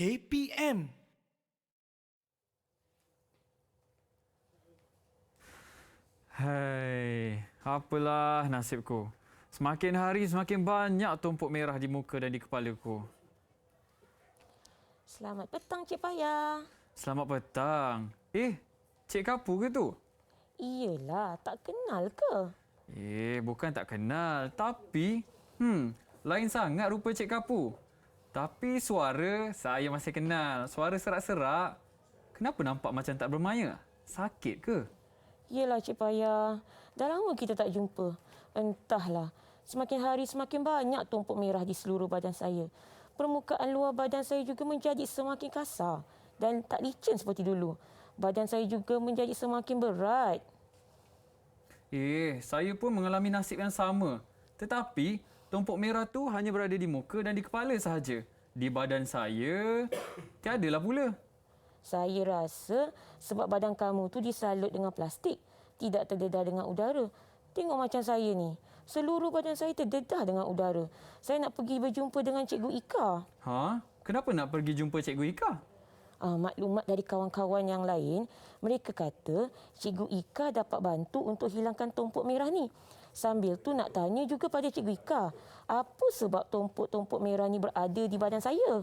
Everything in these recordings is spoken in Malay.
KPM. Hai, apalah nasibku. Semakin hari semakin banyak tumpuk merah di muka dan di kepalaku. Selamat petang, Cik Paya. Selamat petang. Cik Kapu ke tu? Iyalah, tak kenal ke? Bukan tak kenal. Tapi, lain sangat rupa Cik Kapu. Tapi suara saya masih kenal. Suara serak-serak. Kenapa nampak macam tak bermaya? Sakit ke? Iyalah, Cik Paya. Dah lama kita tak jumpa. Entahlah, semakin hari semakin banyak tumpuk merah di seluruh badan saya. Permukaan luar badan saya juga menjadi semakin kasar dan tak licin seperti dulu. Badan saya juga menjadi semakin berat. Saya pun mengalami nasib yang sama. Tetapi, tumpuk merah tu hanya berada di muka dan di kepala sahaja. Di badan saya, tiadalah pula. Saya rasa sebab badan kamu tu disalut dengan plastik, tidak terdedah dengan udara. Tengok macam saya ni. Seluruh badan saya terdedah dengan udara. Saya nak pergi berjumpa dengan Cikgu Ika. Kenapa nak pergi jumpa Cikgu Ika? Maklumat dari kawan-kawan yang lain, mereka kata Cikgu Ika dapat bantu untuk hilangkan tumpuk merah ni. Sambil tu nak tanya juga pada Cikgu Ika, apa sebab tumpuk-tumpuk merah ni berada di badan saya?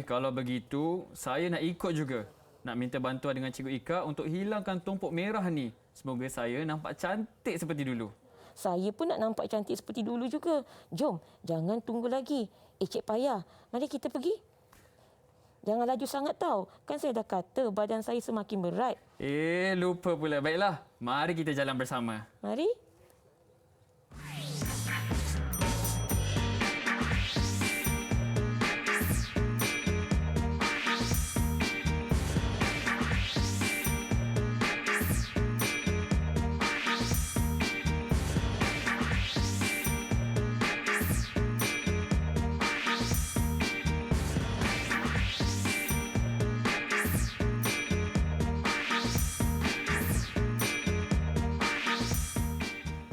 Kalau begitu, saya nak ikut juga. Nak minta bantuan dengan Cikgu Ika untuk hilangkan tumpuk merah ni. Semoga saya nampak cantik seperti dulu. Saya pun nak nampak cantik seperti dulu juga. Jom, jangan tunggu lagi. Cik Paya, mari kita pergi. Jangan laju sangat tau. Kan saya dah kata badan saya semakin berat. Lupa pula. Baiklah, mari kita jalan bersama. Mari.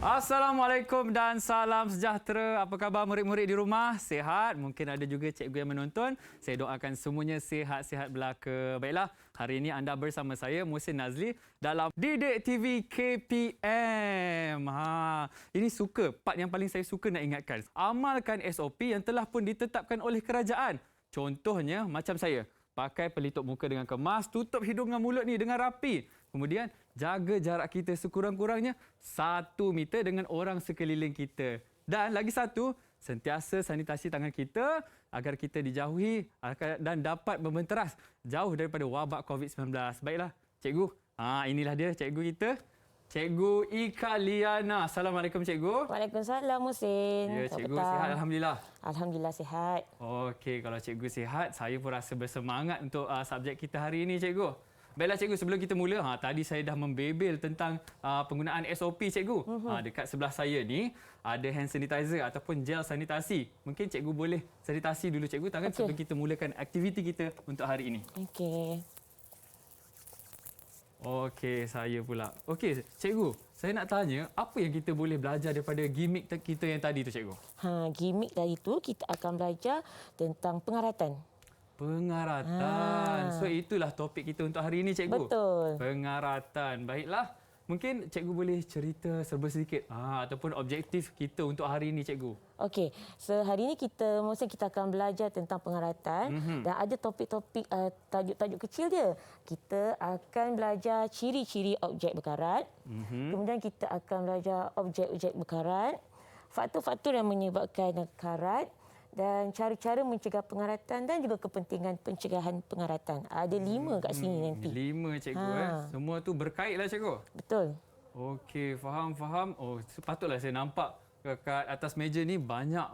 Assalamualaikum dan salam sejahtera. Apa khabar murid-murid di rumah? Sihat? Mungkin ada juga cikgu yang menonton. Saya doakan semuanya sihat-sihat belaka. Baiklah, hari ini anda bersama saya, Muhsin Nazli, dalam Didik TV KPM. Ini part yang paling saya suka nak ingatkan. Amalkan SOP yang telah pun ditetapkan oleh kerajaan. Contohnya macam saya. Pakai pelitup muka dengan kemas, tutup hidung dan mulut ni dengan rapi. Kemudian, jaga jarak kita sekurang-kurangnya 1 meter dengan orang sekeliling kita. Dan lagi satu, sentiasa sanitasi tangan kita agar kita dijauhi dan dapat membenteras jauh daripada wabak COVID-19. Baiklah, cikgu. Inilah dia cikgu kita. Cikgu Ika Liana. Assalamualaikum, cikgu. Waalaikumsalam, Muhsin. Ya, cikgu sihat, alhamdulillah. Alhamdulillah sihat. Okey, kalau cikgu sihat, saya pun rasa bersemangat untuk subjek kita hari ini, cikgu. Baiklah, cikgu, sebelum kita mula, tadi saya dah membebel tentang penggunaan SOP, cikgu. Dekat sebelah saya ni ada hand sanitizer ataupun gel sanitasi. Mungkin cikgu boleh sanitasi dulu, cikgu, tangan sebelum kita mulakan aktiviti kita untuk hari ini. Okey. Okey, saya pula. Okey, cikgu, saya nak tanya, apa yang kita boleh belajar daripada gimmick kita yang tadi tu, cikgu? Gimmick dari tu kita akan belajar tentang pengaratan. Pengaratan. So, itulah topik kita untuk hari ini, cikgu. Betul. Pengaratan. Baiklah. Mungkin cikgu boleh cerita serba sedikit ataupun objektif kita untuk hari ini, cikgu. Okey, hari ini kita akan belajar tentang pengaratan dan ada topik-topik tajuk-tajuk kecil dia. Kita akan belajar ciri-ciri objek berkarat. Kemudian kita akan belajar objek-objek berkarat, faktor-faktor yang menyebabkan karat dan cara-cara mencegah pengaratan dan juga kepentingan pencegahan pengaratan. Ada 5 kat sini nanti. 5, cikgu. Semua tu berkaitlah, cikgu. Betul. Okey, faham. Sepatutlah saya nampak kat atas meja ni banyak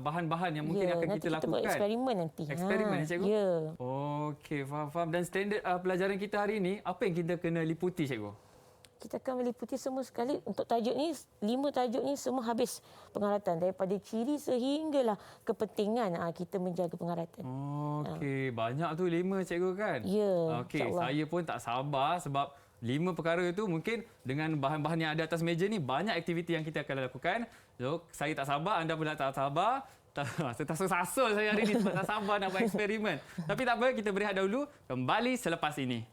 bahan-bahan yang mungkin akan kita lakukan. Nanti kita buat eksperimen nanti. Eksperimen, cikgu? Ya. Okey, faham. Dan standard pelajaran kita hari ini, apa yang kita kena liputi, cikgu? Kita akan meliputi semua sekali untuk tajuk ni, 5 tajuk ni semua habis pengaratan daripada ciri sehinggalah kepentingan kita menjaga pengaratan. Okey, banyak tu 5, cikgu kan? Ya. Okey, saya pun tak sabar sebab 5 perkara itu mungkin dengan bahan-bahan yang ada atas meja ni banyak aktiviti yang kita akan lakukan. So, saya tak sabar, anda pun tak sabar. Tersasul saya hari ini sebab tak sabar nak buat eksperimen. Tapi tak apa, kita berehat dahulu. Kembali selepas ini.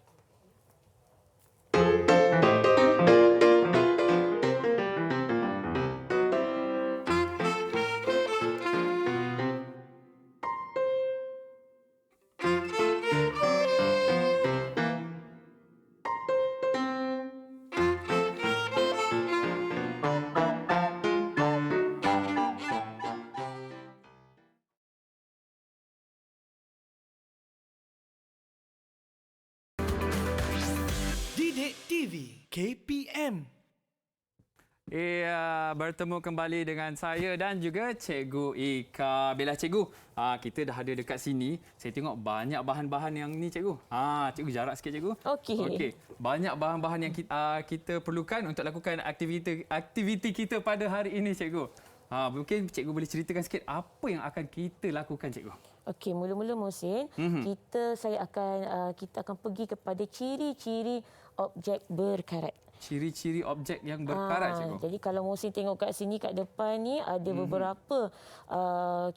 Didik TV KPM. Bertemu kembali dengan saya dan juga Cikgu Ika. Bila Cikgu, kita dah ada dekat sini. Saya tengok banyak bahan-bahan yang ni Cikgu. Cikgu jarak sikit Cikgu. Okey. Banyak bahan-bahan yang kita perlukan untuk lakukan aktiviti kita pada hari ini Cikgu. Mungkin Cikgu boleh ceritakan sikit apa yang akan kita lakukan Cikgu. Okey, mula-mula Mohsin, kita akan pergi kepada ciri-ciri objek berkarat. Ciri-ciri objek yang berkarat Cikgu. Jadi kalau Mohsin tengok kat sini kat depan ni ada beberapa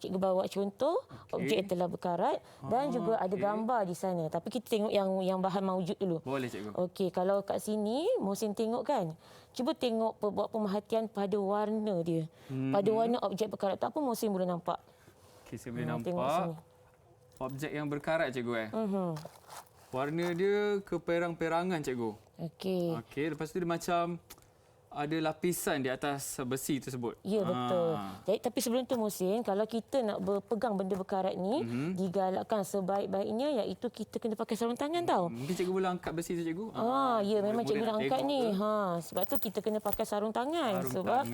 cikgu bawa contoh objek yang telah berkarat dan juga ada gambar di sana. Tapi kita tengok yang bahan maujud dulu. Boleh Cikgu. Okey, kalau kat sini Mohsin tengok kan. Cuba tengok buat pemerhatian pada warna dia. Pada warna objek berkarat. Tak apa Mohsin boleh nampak. Okey, saya boleh nampak objek yang berkarat Cikgu. Warna dia keperang-perangan Cikgu. Okey, lepas tu dia macam ada lapisan di atas besi tersebut. Ya, betul. Jadi, tapi sebelum tu Mohsin, kalau kita nak berpegang benda berkarat ni, digalakkan sebaik-baiknya iaitu kita kena pakai sarung tangan tau. Mungkin Cikgu boleh angkat besi tu Cikgu. Ya, memang Cikgu nak angkat ni. Sebab tu kita kena pakai sarung tangan. Sebab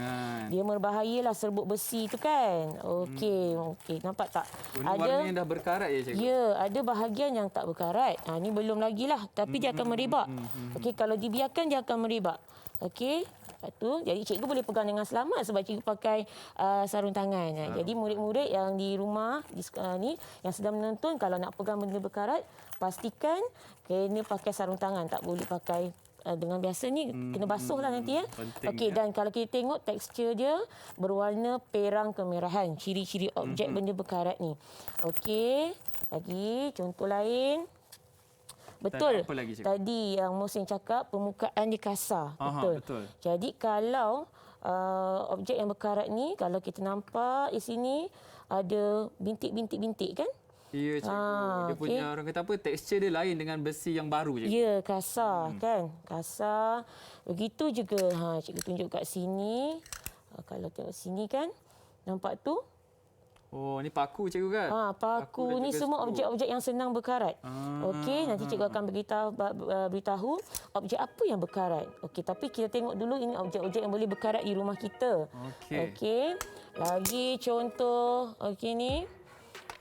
dia merbahayalah serbuk besi tu kan. Okey, nampak tak? Warna yang dah berkarat ya Cikgu? Ya, ada bahagian yang tak berkarat. Ni belum lagi lah. Tapi dia akan merebak. Okey, kalau dibiarkan dia akan merebak. Okey. Lepas tu, jadi cikgu boleh pegang dengan selamat sebab cikgu pakai sarung tangan. Jadi murid-murid yang di rumah di sekolah ni yang sedang menonton, kalau nak pegang benda berkarat, pastikan kena pakai sarung tangan. Tak boleh pakai dengan biasa ni, kena basuh lah nanti ya. Okey, dan kalau kita tengok tekstur dia berwarna perang kemerahan. Ciri-ciri objek benda berkarat ni. Okey, lagi contoh lain. Betul. Tadi yang Mohsin cakap permukaan dia kasar. Betul. Jadi kalau objek yang berkarat ni, kalau kita nampak di sini ada bintik-bintik kan? Ya Cikgu. Dia punya orang kata apa, tekstur dia lain dengan besi yang baru Cikgu. Ya, kasar kan? Kasar. Begitu juga cikgu tunjuk kat sini. Kalau tengok sini kan, nampak tu? Oh, ni paku Cikgu kan? Paku ni semua objek-objek yang senang berkarat. Okey, nanti cikgu akan beritahu objek apa yang berkarat. Okey, tapi kita tengok dulu ini objek-objek yang boleh berkarat di rumah kita. Okey. Lagi contoh ni.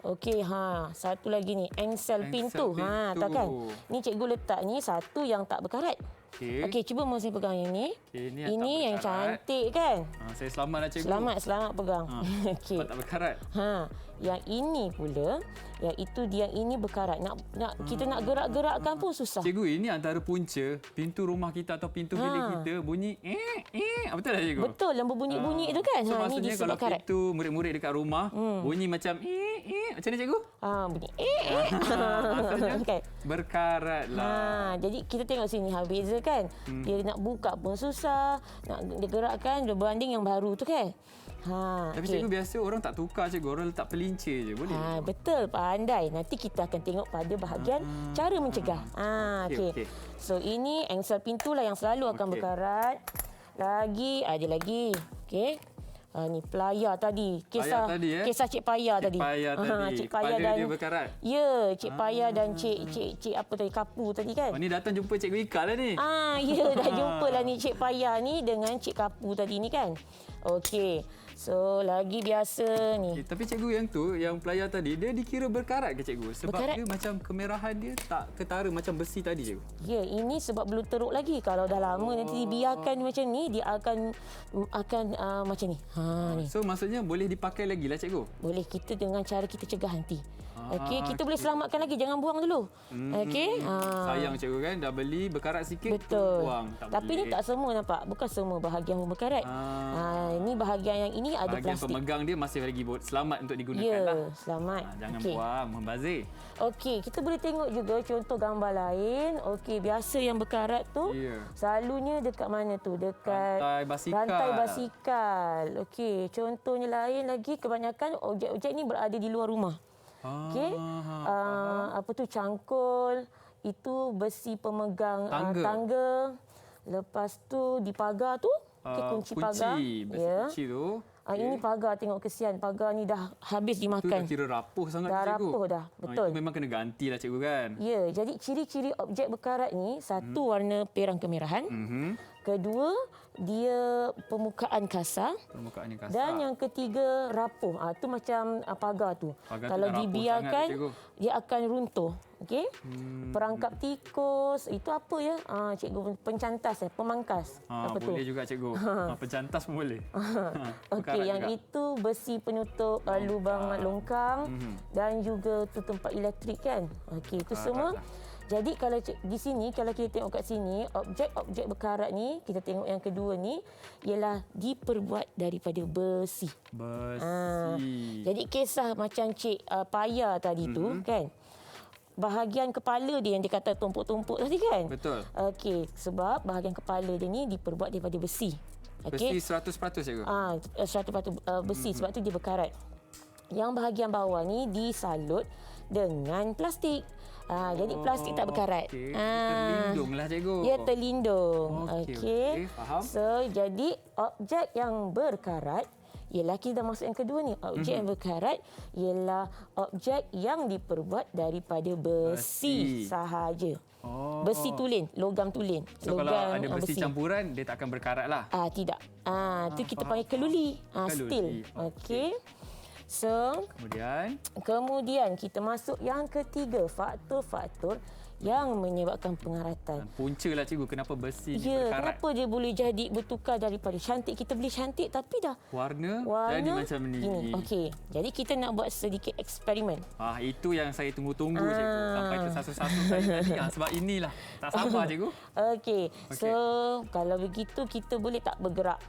Okey, satu lagi ni, engsel pintu. Tak kan? Ni cikgu letak ni satu yang tak berkarat. Okey, cuba Mohsin pegang yang ni. Ini yang cantik kan? Saya selamat lah Cikgu. Selamat pegang. Okey. Tak berkarat. Yang ini pula, iaitu dia ini berkarat. Kita nak gerak-gerakkan pun susah. Cikgu, ini antara punca pintu rumah kita atau pintu bilik kita bunyi betul tak Cikgu? Betul, yang berbunyi-bunyi itu kan. So, maksudnya ini kalau karat. pintu murid-murid dekat rumah bunyi macam macam mana Cikgu? Bunyi okay. Berkarat lah. Jadi kita tengok sini beza kan. Dia nak buka pun susah, nak digerakkan berbanding yang baru tu kan. Tapi cikgu biasa orang tak tukar Cikgu, orang letak pelincir je boleh. Betul, pandai. Nanti kita akan tengok pada bahagian cara mencegah. Okey. So ini engsel pintu lah yang selalu akan berkarat. Ada lagi. Okey. Ni pelayar tadi. Kisah Cik Payah tadi. Cik Payah dan dia berkarat. Ya, Cik Payah dan Cik apa tadi, Kapu tadi kan. Ni datang jumpa Cikgu Ika lah ni. Ya, dah jumpa lah ni Cik Payah ni dengan Cik Kapu tadi ni kan. Okey. So, lagi biasa ni. Tapi cikgu yang tu, yang pelayar tadi, dia dikira berkarat ke cikgu? Sebab berkarat? Dia macam kemerahan dia tak ketara macam besi tadi cikgu. Ya, ini sebab belum teruk lagi. Kalau dah lama nanti dibiarkan macam ni, dia akan macam ni. So, maksudnya boleh dipakai lagi lah cikgu? Boleh, kita dengan cara kita cegah nanti. Okey, kita boleh selamatkan lagi, jangan buang dulu. Okey. Sayang cikgu kan, dah beli berkarat sikit, Betul. buang. Tak Tapi boleh. ni tak semua nampak. Bukan semua bahagian berkarat. Ini bahagian yang ini ada Bahagian plastik. pemegang dia masih lagi selamat untuk digunakan Ya, lah. selamat. Jangan Okey. buang, membazir. Okey, kita boleh tengok juga contoh gambar lain. Okey, biasa yang berkarat tu Ya. selalunya dekat mana tu? Dekat Rantai basikal. rantai basikal. Okey, contohnya lain lagi, kebanyakan objek-objek ni berada di luar rumah. Okey. Apa tu, cangkul, itu besi pemegang tangga. Lepas tu di pagar tu, kunci pagar. Besi kunci tu. Ini pagar, tengok kesian. Pagar ni dah habis Tu dah dimakan. kira rapuh sangat Dah tu, cikgu. rapuh dah, betul. Itu memang kena gantilah cikgu kan. Ya, jadi ciri-ciri objek berkarat ni, satu warna perang kemerahan. Kedua, dia permukaan kasar. Permukaan yang kasar. Dan yang ketiga, rapuh. Tu macam pagar tu. Pagar tu Kalau dah rapuh dibiarkan, sangat, cikgu. dia akan runtuh. Okey? Perangkap tikus, itu apa ya? Cikgu, pencantas, pemangkas. Apa tu? Boleh juga cikgu. Pencantas pun boleh. Okey, Perkarat yang juga. itu besi penutup lubang longkang dan juga tu tempat elektrik kan. Okey, itu semua. Jadi kalau di sini, kalau kita tengok kat sini, objek-objek berkarat ni, kita tengok yang kedua ni, ialah diperbuat daripada besi. Besi. Jadi kisah macam Cik Paya tadi tu kan, bahagian kepala dia yang dia kata tumpuk-tumpuk tadi kan. Betul. Okey, sebab bahagian kepala dia ni diperbuat daripada besi. Besi 100% cikgu. 100% besi, sebab tu dia berkarat. Yang bahagian bawah ni disalut dengan plastik. Jadi plastik tak berkarat. Okey. Terlindunglah cikgu. Dia terlindung. Okey, faham. So, jadi objek yang berkarat ialah kita dah masuk yang kedua ni. Objek yang berkarat ialah objek yang diperbuat daripada besi sahaja. Besi tulen, logam tulen. So logam, kalau ada besi campuran, dia tak akan berkarat lah. Tidak. Itu kita panggil keluli. Steel. Okey. So, kemudian kita masuk yang ketiga, faktor-faktor yang menyebabkan pengaratan. Punca lah cikgu, kenapa besi ni Ya, berkarat. kenapa dia boleh jadi bertukar daripada cantik, kita beli cantik tapi dah Warna jadi macam ni. Gini. Okey, jadi kita nak buat sedikit eksperimen. Itu yang saya tunggu-tunggu cikgu. Sampai tersatu-satu saya tadi. Sebab inilah. Tak sabar cikgu. Okey, so kalau begitu kita boleh tak bergerak?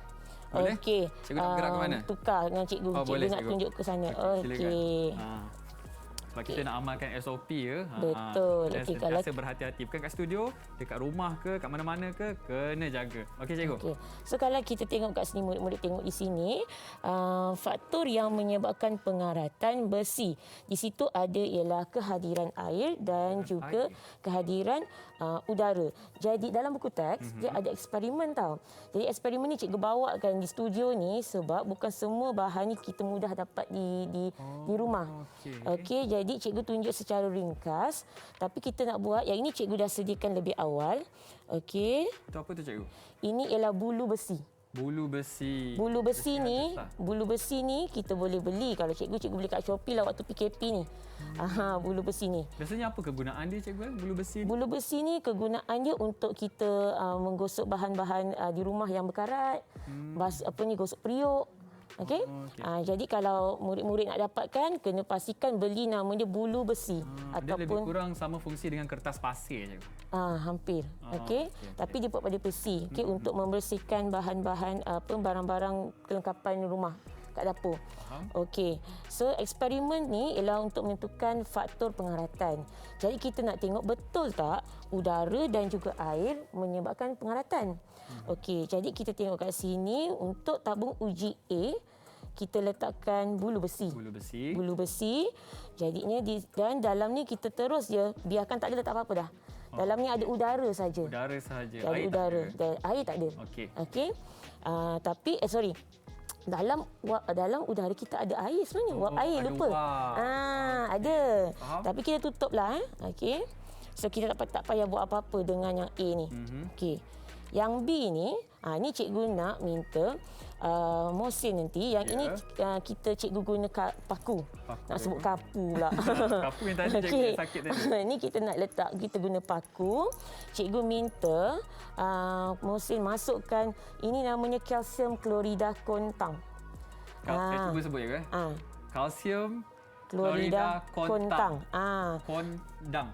Boleh. Okey. Cikgu nak bergerak ke mana? Tukar dengan cikgu. Cikgu Boleh, nak cikgu. tunjuk ke sana. Silakan. Okey. Sebab kita nak amalkan SOP ya. Betul. Dan Okey, sentiasa berhati-hati. Bukan kat studio, dekat rumah ke, kat mana-mana ke, kena jaga. Okey cikgu. Okey. So kalau kita tengok kat sini, murid-murid tengok di sini, faktor yang menyebabkan pengaratan besi. Di situ ada ialah kehadiran air dan juga kehadiran udara. Jadi dalam buku teks, dia ada eksperimen tau. Jadi eksperimen ni cikgu bawakan di studio ni sebab bukan semua bahan ni kita mudah dapat di rumah. Okey, jadi cikgu tunjuk secara ringkas, tapi kita nak buat yang ini cikgu dah sediakan lebih awal. Okey. Itu apa tu cikgu? Ini ialah bulu besi. Bulu besi. Bulu besi ni, atas lah. bulu besi ni kita boleh beli. Kalau cikgu beli kat Shopee lah waktu PKP ni. Bulu besi ni. Biasanya apa kegunaan dia cikgu? Bulu besi ni? Bulu besi ni kegunaan dia untuk kita menggosok bahan-bahan di rumah yang berkarat. Gosok periuk. Okey. Jadi kalau murid-murid nak dapatkan, kena pastikan beli nama dia bulu besi Dia lebih kurang sama fungsi dengan kertas pasir cikgu. Hampir. Okey. Tapi dia buat pada besi, okey, untuk membersihkan bahan-bahan barang-barang kelengkapan rumah kat dapur. Okey. So eksperimen ni ialah untuk menentukan faktor pengaratan. Jadi kita nak tengok betul tak udara dan juga air menyebabkan pengaratan. Okey, jadi kita tengok kat sini untuk tabung uji A, kita letakkan bulu besi. Bulu besi. Jadinya dan dalam ni kita terus je biarkan, tak ada letak apa-apa dah. Dalam ni ada udara saja. Udara sahaja. Ada Air udara. tak ada. Dan air tak ada. Okey. Tapi dalam udara kita ada air sebenarnya. Wap air ada lupa. wap. Ada. Faham. Tapi kita tutuplah Okey. So kita tak payah buat apa-apa dengan yang A ni. Okey. Yang B ni, ni cikgu nak minta Mohsin nanti. Yang ini cikgu guna paku. Nak sebut kapu pula. Kapu yang tadi cikgu sakit tadi. Ini kita nak letak, kita guna paku. Cikgu minta Mohsin masukkan, ini namanya kalsium klorida kontang. Cuba sebut ya kan? Kalsium keluar lidah kontang. Kontang.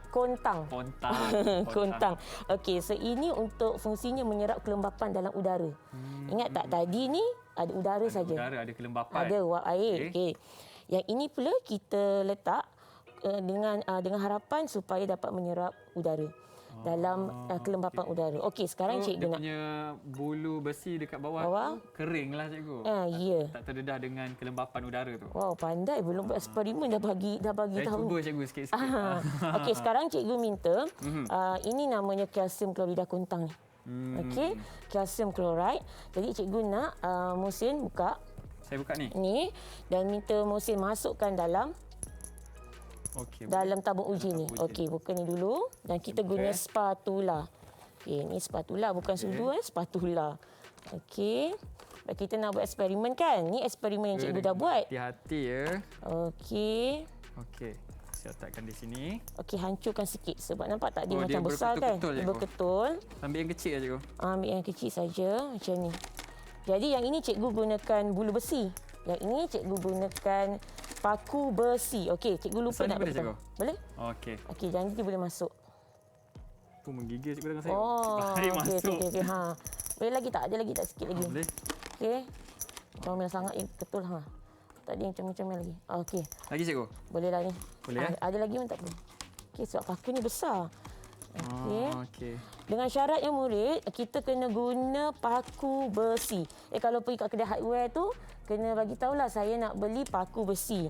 Kontang. Okey, so ini untuk fungsinya menyerap kelembapan dalam udara. Ingat tak tadi ni ada udara saja. Udara, ada kelembapan. Ada wap air. Okey. Yang ini pula kita letak dengan harapan supaya dapat menyerap udara dalam kelembapan udara. Okey, sekarang So, cikgu dia nak punya bulu besi dekat bawah, tu kering lah cikgu. ya. Tak terdedah dengan kelembapan udara tu. Wow, pandai, belum buat eksperimen dah bagi Saya tahu. cuba cikgu sikit-sikit. Okey, sekarang cikgu minta ini namanya kalsium klorida kontang ni. Okey, kalsium klorid. Jadi cikgu nak Muhsin buka Saya buka ni. ni dan minta Muhsin masukkan dalam Okey. tabung uji ni. Okey, buka ni dulu dan kita guna spatula. Okey, ni spatula bukan sudu spatula. Okey. Baik, kita nak buat eksperimen kan? Ni eksperimen yang cikgu dah buat. Hati-hati ya. Okey. Okey. Saya letakkan di sini. Okey, hancurkan sikit sebab nampak tak dia Oh, macam dia besar kan? berketul-ketul, cikgu. Berketul. Ambil yang kecil je cikgu. Ambil yang kecil saja macam ni. Jadi yang ini cikgu gunakan bulu besi. Yang ini cikgu gunakan paku besi. Okey, cikgu lupa Besar ni nak boleh, beritahu. cikgu? Boleh? Okey. Okey, janji dia boleh masuk. Tu menggigil cikgu dengan saya. Oh, Mari okey, masuk. okey. Ha. Boleh lagi tak? Ada lagi tak sikit lagi? Boleh. Okey. Comel sangat yang ketul ha. Tak ada yang comel-comel lagi. Okey. Lagi cikgu? Boleh lah ni. Boleh, Ada lagi pun tak perlu. Okey, sebab paku ni besar. Okey. Okey. Dengan syarat yang murid, kita kena guna paku besi. Kalau pergi kat kedai hardware tu, kena bagi tahulah saya nak beli paku besi.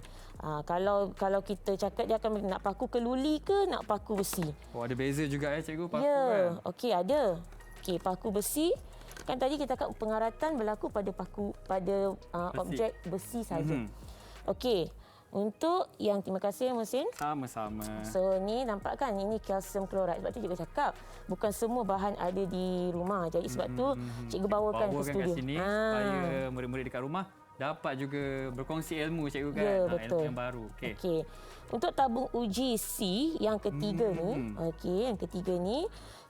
Kalau kita cakap dia akan nak paku keluli ke nak paku besi. Oh, ada beza juga cikgu paku Ya, kan? okey ada. Okey, paku besi. Kan tadi kita cakap pengaratan berlaku pada objek besi saja. Okey. Untuk yang terima kasih Muhsin. Sama-sama. So ni nampak kan ini kalsium klorid. Sebab tu cikgu cakap bukan semua bahan ada di rumah. Jadi sebab tu cikgu bawakan ke studio. Kat sini supaya murid-murid dekat rumah dapat juga berkongsi ilmu cikgu kan. Ya, betul. Ilmu yang baru. Okey. Okey. Untuk tabung uji C yang ketiga ni, yang ketiga ni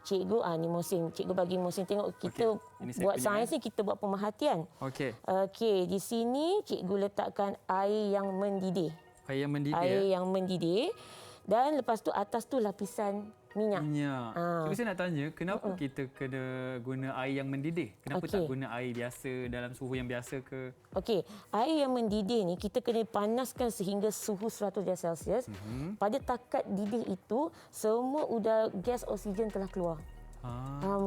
cikgu ni Muhsin, cikgu bagi Muhsin tengok kita Ini saya buat punya, sains ni kita buat pemerhatian. Okey. Okey, di sini cikgu letakkan air yang mendidih. Air yang mendidih. Air yang mendidih dan lepas tu atas tu lapisan minyak. Minyak. Cikgu saya nak tanya, kenapa kita kena guna air yang mendidih? Kenapa tak guna air biasa dalam suhu yang biasa ke? Okey, air yang mendidih ni kita kena panaskan sehingga suhu 100 darjah Celsius. Pada takat didih itu, semua udara gas oksigen telah keluar.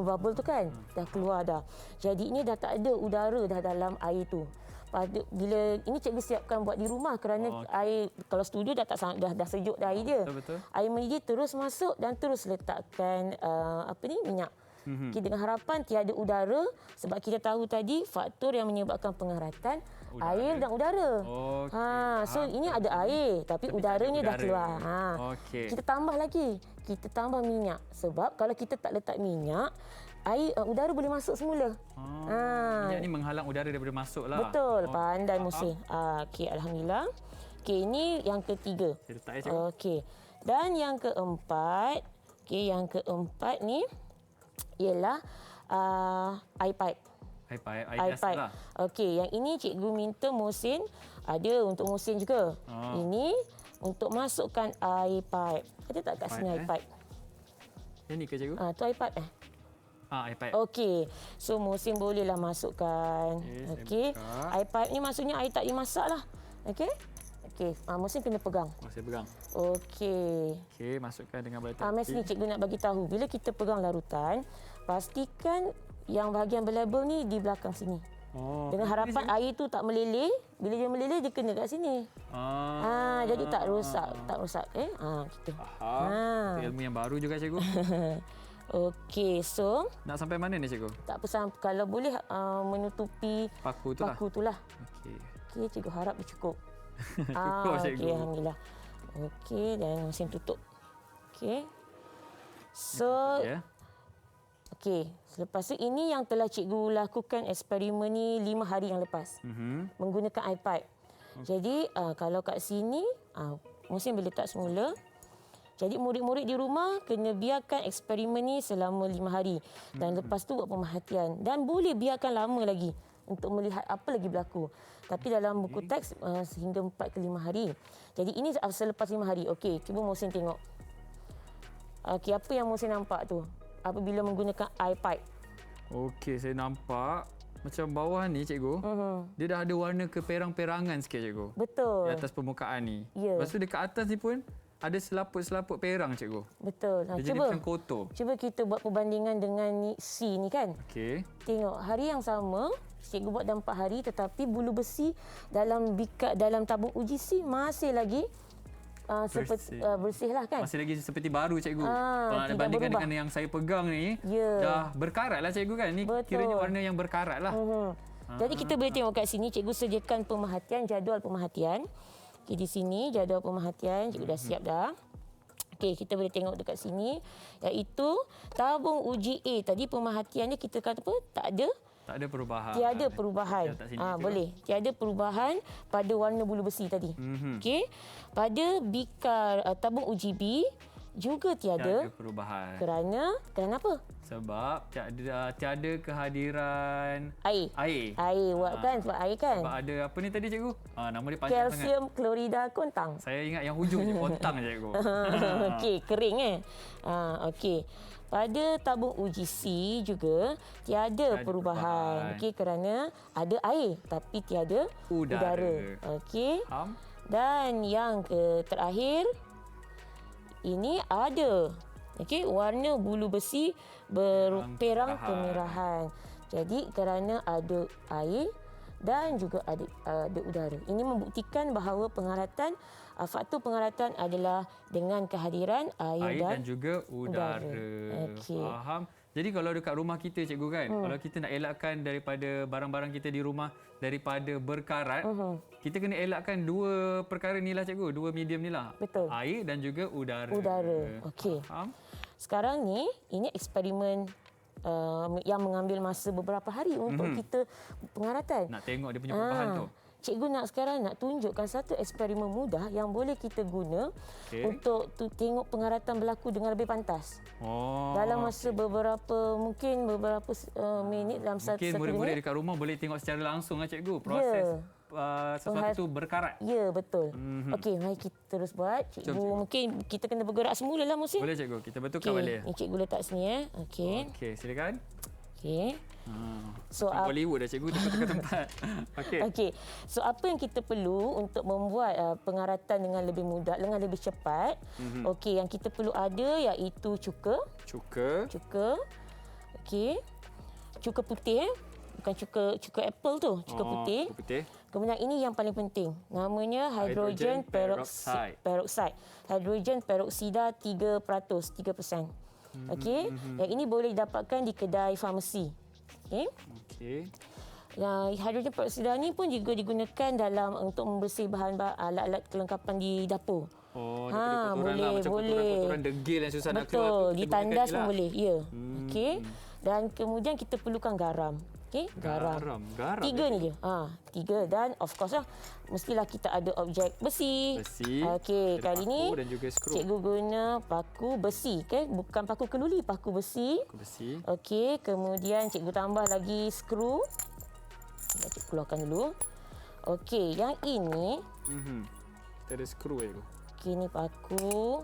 Bubble tu kan dah keluar dah. Jadinya dah tak ada udara dah dalam air tu. Bila ini cikgu siapkan buat di rumah kerana air kalau studio dah tak dah sejuk dah air dia. Betul. Air mendidih terus masuk dan terus letakkan minyak. Dengan harapan tiada udara sebab kita tahu tadi faktor yang menyebabkan pengaratan air dan udara. So ini ada air tapi udaranya dah keluar. Kita tambah lagi. Kita tambah minyak sebab kalau kita tak letak minyak udara boleh masuk semula. Minyak ni menghalang udara daripada masuk lah. Betul, pandai Muhsin. Okey, alhamdulillah. Okey, ini yang ketiga. Saya letak cikgu. Okey. Dan yang keempat ni ialah air pipe. Air biasa lah. Okey, yang ini cikgu minta Muhsin ada untuk Muhsin juga. Ini untuk masukkan air pipe. Ada tak kat sini air pipe? Yang ni ke cikgu? Tu air pipe Air pipe. Okey. So Muhsin bolehlah masukkan. Okey. Air pipe ni maksudnya air tak dimasak lah. Okey. Okey. Muhsin kena pegang. Saya pegang. Okey. Okey, masukkan dengan balai Mas ni cikgu nak bagi tahu bila kita pegang larutan, pastikan yang bahagian berlabel ni di belakang sini. Dengan harapan air tu tak meleleh. Bila dia meleleh dia kena kat sini. Jadi tak rosak, gitu. Itu ilmu yang baru juga cikgu. Okey, so Nak sampai mana ni cikgu? tak pesan kalau boleh menutupi Paku tu lah. tu lah. Okey. Okey, cikgu harap dia cukup. Cukup cikgu. Okey, alhamdulillah. Okey, dan Muhsin tutup. Okey. So, okey. Selepas tu ini yang telah cikgu lakukan eksperimen ni 5 hari yang lepas. Menggunakan air pipe. Jadi, kalau kat sini, Muhsin boleh letak semula. Jadi murid-murid di rumah kena biarkan eksperimen ni selama 5 hari. Dan lepas tu buat pemerhatian. Dan boleh biarkan lama lagi. untuk melihat apa lagi berlaku. Tapi dalam buku teks sehingga 4 ke 5 hari. Jadi ini selepas 5 hari. Okey, cuba Mohsin tengok. Okey, apa yang Mohsin nampak tu? Apabila menggunakan iPad. Okey, saya nampak macam bawah ni cikgu. Dia dah ada warna keperang-perangan sikit cikgu. Betul. Di atas permukaan ni. Ya. Lepas tu dekat atas ni pun ada selaput-selaput perang cikgu. Betul. Dia jadi macam kotor. Cuba kita buat perbandingan dengan C ni kan. Okey. Tengok, hari yang sama, cikgu buat dalam 4 hari tetapi bulu besi dalam tabung uji C masih lagi bersih lah kan. Masih lagi seperti baru cikgu. Ah, Kalau nak tidak bandingkan berubah. dengan yang saya pegang ni, Ya. dah berkarat lah cikgu kan. Ni Betul. kiranya warna yang berkarat lah. Jadi kita boleh tengok kat sini, cikgu sediakan pemerhatian, jadual pemerhatian. Okay, di sini jadual pemerhatian, cikgu dah siap dah. Okey, kita boleh tengok dekat sini, iaitu tabung uji A. Tadi pemerhatiannya kita kata apa? Tak ada perubahan. Tiada perubahan. Letak sini, cikgu. Boleh. Tiada perubahan pada warna bulu besi tadi. Okey. Pada bikar tabung uji B juga tiada perubahan. kerana apa? Sebab tiada kehadiran Air. air. Air kan, sebab air kan. Sebab ada apa ni tadi cikgu? Nama dia panjang sangat. Kalsium klorida kontang. Saya ingat yang hujung je kontang cikgu. Okey, kering okey. Pada tabung uji C juga tiada perubahan. Okey, kerana ada air tapi tiada udara. Okey. Faham? Dan yang terakhir ini ada warna bulu besi berperang kemerahan. Jadi kerana ada air dan juga ada udara. Ini membuktikan bahawa faktor pengaratan adalah dengan kehadiran air dan juga udara. Okey. Faham? Jadi kalau dekat rumah kita cikgu kan, kalau kita nak elakkan daripada barang-barang kita di rumah daripada berkarat, kita kena elakkan dua perkara ni lah cikgu, dua medium ni lah. Betul. Air dan juga udara. Okey. Faham? Sekarang ni ini eksperimen yang mengambil masa beberapa hari untuk kita pengaratan. Nak tengok dia punya perubahan tu. Cikgu sekarang nak tunjukkan satu eksperimen mudah yang boleh kita guna untuk tengok pengaratan berlaku dengan lebih pantas. Dalam masa beberapa minit, dalam satu mungkin minit. murid-murid dekat rumah boleh tengok secara langsung lah cikgu proses sesuatu tu berkarat. Ya, betul. Okey, mari kita terus buat. Cikgu mungkin kita kena bergerak semula lah Mohsin. Boleh cikgu, kita betulkan balik. Ni cikgu letak sini Okey. Okey, silakan. Okey. So Bollywood dah cikgu tukar-tukar tempat. Okey. So apa yang kita perlu untuk membuat pengaratan dengan lebih mudah, dengan lebih cepat? Okey, yang kita perlu ada iaitu cuka. Okey. Cuka putih bukan cuka apple tu, cuka putih. Kemudian ini yang paling penting. Namanya hydrogen peroxide. Hydrogen peroksida 3%. Okey. Yang ini boleh didapatkan di kedai farmasi. Okey. Hidrogen peroksida ni pun juga digunakan untuk membersih alat-alat kelengkapan di dapur. Daripada kotoran boleh. Kotoran degil yang susah nak keluar. Betul, ditandas pun boleh. Ya. Okey. Dan kemudian kita perlukan garam. Okey, garam. 3 ni je. 3 dan of course lah mestilah kita ada objek besi. Okey, kali ni cikgu guna paku besi, bukan paku keluli, paku besi. Okey, kemudian cikgu tambah lagi skru. Cikgu keluarkan dulu. Okey, yang ini kita ada skru cikgu. Okey, ni paku.